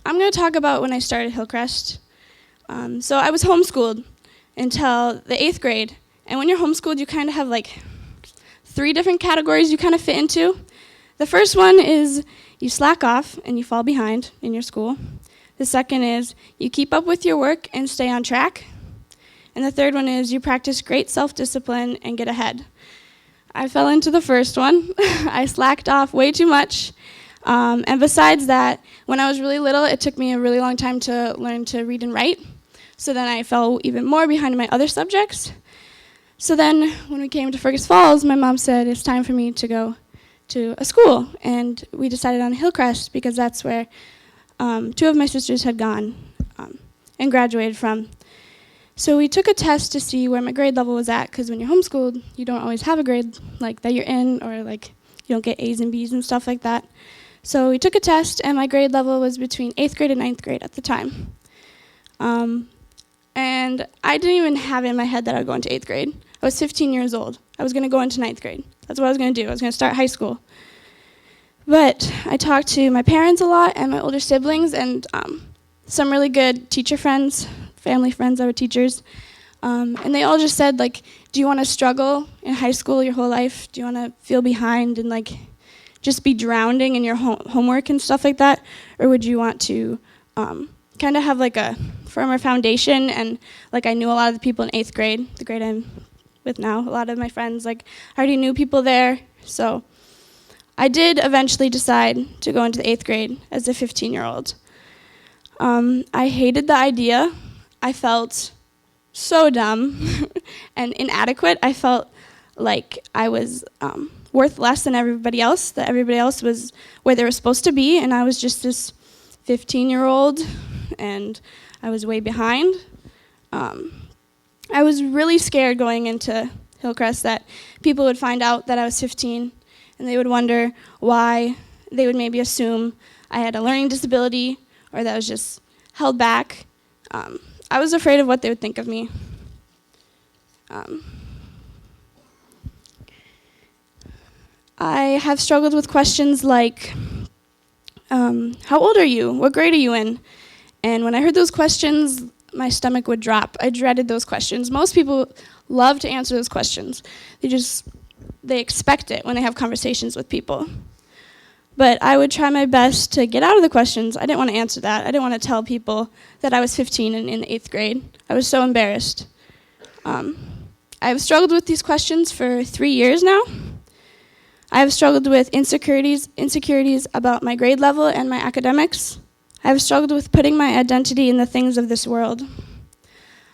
I'm going to talk about when I started Hillcrest. So I was homeschooled until the 8th grade. And when you're homeschooled, you kind of have like 3 different categories you kind of fit into. The first one is you slack off and you fall behind in your school. The second is you keep up with your work and stay on track. And the third one is you practice great self-discipline and get ahead. I fell into the first one. I slacked off way too much. And besides that, when I was really little, it took me a really long time to learn to read and write. So then I fell even more behind in my other subjects. So then when we came to Fergus Falls, my mom said it's time for me to go to a school. And we decided on Hillcrest because that's where 2 of my sisters had gone and graduated from. So we took a test to see where my grade level was at, because when you're homeschooled, you don't always have a grade like that you're in, or like you don't get A's and B's and stuff like that. So we took a test, and my grade level was between 8th grade and 9th grade at the time. And I didn't even have it in my head that I would go into 8th grade. I was 15 years old. I was going to go into 9th grade. That's what I was going to do. I was going to start high school. But I talked to my parents a lot and my older siblings and some really good teacher friends, family friends that were teachers. And they all just said, like, do you want to struggle in high school your whole life? Do you want to feel behind and, like, just be drowning in your homework and stuff like that? Or would you want to kind of have, like, a firmer foundation? And, like, I knew a lot of the people in 8th grade, the grade I'm with now. A lot of my friends, like, I already knew people there. So I did eventually decide to go into the 8th grade as a 15-year-old. I hated the idea. I felt so dumb and inadequate. I felt like I was worth less than everybody else, that everybody else was where they were supposed to be, and I was just this 15-year-old, and I was way behind. I was really scared going into Hillcrest that people would find out that I was 15, and they would wonder why. They would maybe assume I had a learning disability or that I was just held back. I was afraid of what they would think of me. I have struggled with questions like, how old are you? What grade are you in? And when I heard those questions, my stomach would drop. I dreaded those questions. Most people love to answer those questions. They expect it when they have conversations with people. But I would try my best to get out of the questions. I didn't want to answer that. I didn't want to tell people that I was 15 and in the 8th grade. I was so embarrassed. I've struggled with these questions for 3 years now. I have struggled with insecurities about my grade level and my academics. I have struggled with putting my identity in the things of this world.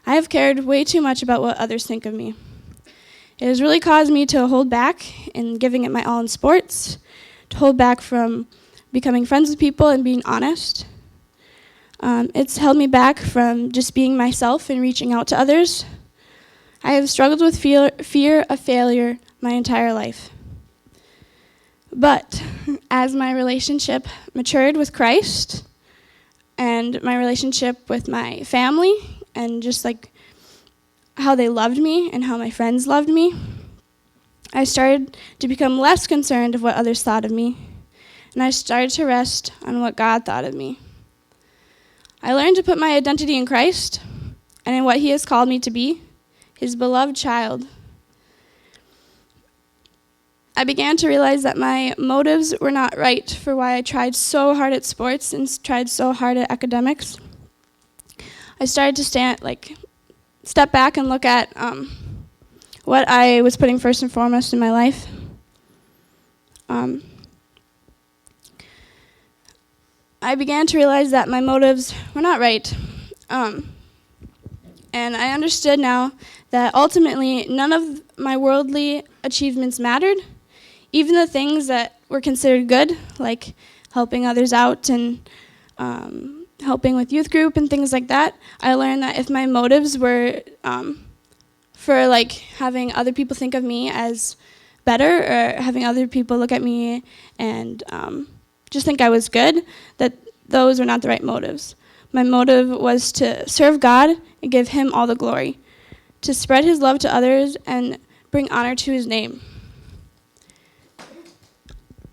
I have cared way too much about what others think of me. It has really caused me to hold back in giving it my all in sports, to hold back from becoming friends with people and being honest. It's held me back from just being myself and reaching out to others. I have struggled with fear of failure my entire life. But as my relationship matured with Christ and my relationship with my family and just like how they loved me and how my friends loved me, I started to become less concerned of what others thought of me, and I started to rest on what God thought of me. I learned to put my identity in Christ and in what He has called me to be, His beloved child. I began to realize that my motives were not right for why I tried so hard at sports and tried so hard at academics. I started to step back and look at what I was putting first and foremost in my life. I began to realize that my motives were not right. And I understood now that ultimately none of my worldly achievements mattered. Even the things that were considered good, like helping others out and helping with youth group and things like that, I learned that if my motives were for like having other people think of me as better or having other people look at me and just think I was good, that those were not the right motives. My motive was to serve God and give Him all the glory, to spread His love to others and bring honor to His name.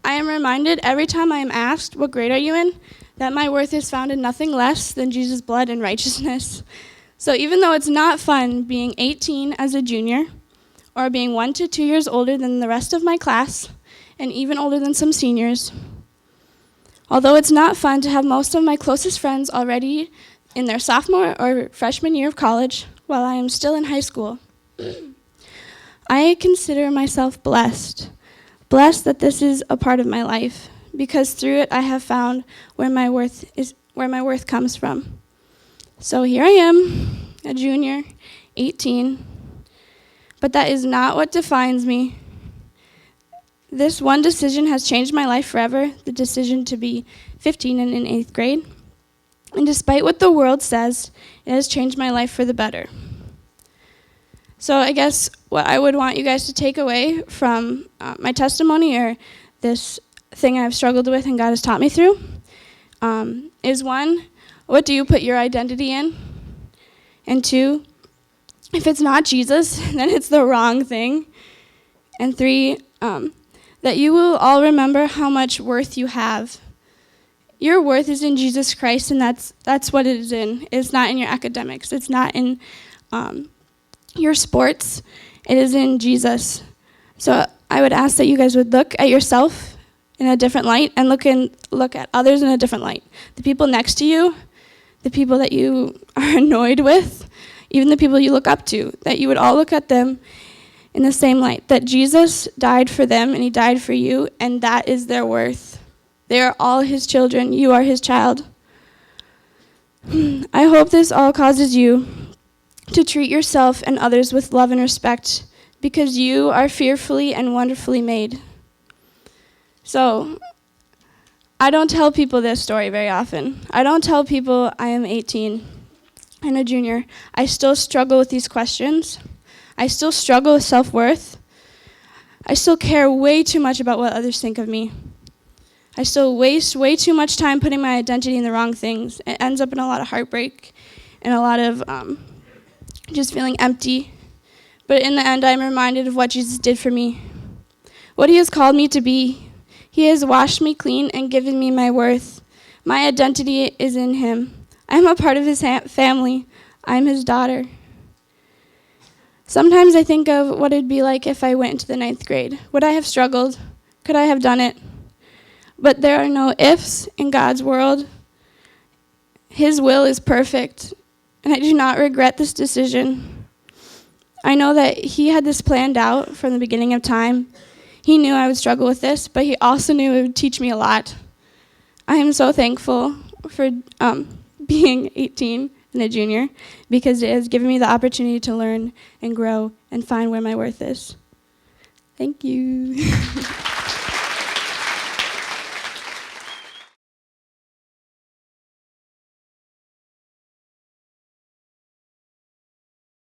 I am reminded every time I am asked, what grade are you in, that my worth is found in nothing less than Jesus' blood and righteousness. So even though it's not fun being 18 as a junior, or being 1 to 2 years older than the rest of my class, and even older than some seniors, although it's not fun to have most of my closest friends already in their sophomore or freshman year of college, while I am still in high school, I consider myself blessed. Blessed that this is a part of my life, because through it I have found where my worth comes from. So here I am, a junior, 18, but that is not what defines me. This one decision has changed my life forever, the decision to be 15 and in 8th grade. And despite what the world says, it has changed my life for the better. So I guess what I would want you guys to take away from my testimony, or this thing I've struggled with and God has taught me through, is 1, what do you put your identity in? And 2, if it's not Jesus, then it's the wrong thing. And 3, that you will all remember how much worth you have. Your worth is in Jesus Christ, and that's what it is in. It's not in your academics. It's not in your sports. It is in Jesus. So I would ask that you guys would look at yourself in a different light and look at others in a different light. The people next to you, the people that you are annoyed with, even the people you look up to, that you would all look at them in the same light, that Jesus died for them and he died for you, and that is their worth. They are all his children. You are his child. I hope this all causes you to treat yourself and others with love and respect, because you are fearfully and wonderfully made. So, I don't tell people this story very often. I don't tell people I am 18 and a junior. I still struggle with these questions. I still struggle with self-worth. I still care way too much about what others think of me. I still waste way too much time putting my identity in the wrong things. It ends up in a lot of heartbreak and a lot of just feeling empty. But in the end, I'm reminded of what Jesus did for me, what he has called me to be. He has washed me clean and given me my worth. My identity is in him. I'm a part of his family. I'm his daughter. Sometimes I think of what it'd be like if I went into the 9th grade. Would I have struggled? Could I have done it? But there are no ifs in God's world. His will is perfect, and I do not regret this decision. I know that he had this planned out from the beginning of time. He knew I would struggle with this, but he also knew it would teach me a lot. I am so thankful for being 18 and a junior, because it has given me the opportunity to learn and grow and find where my worth is. Thank you.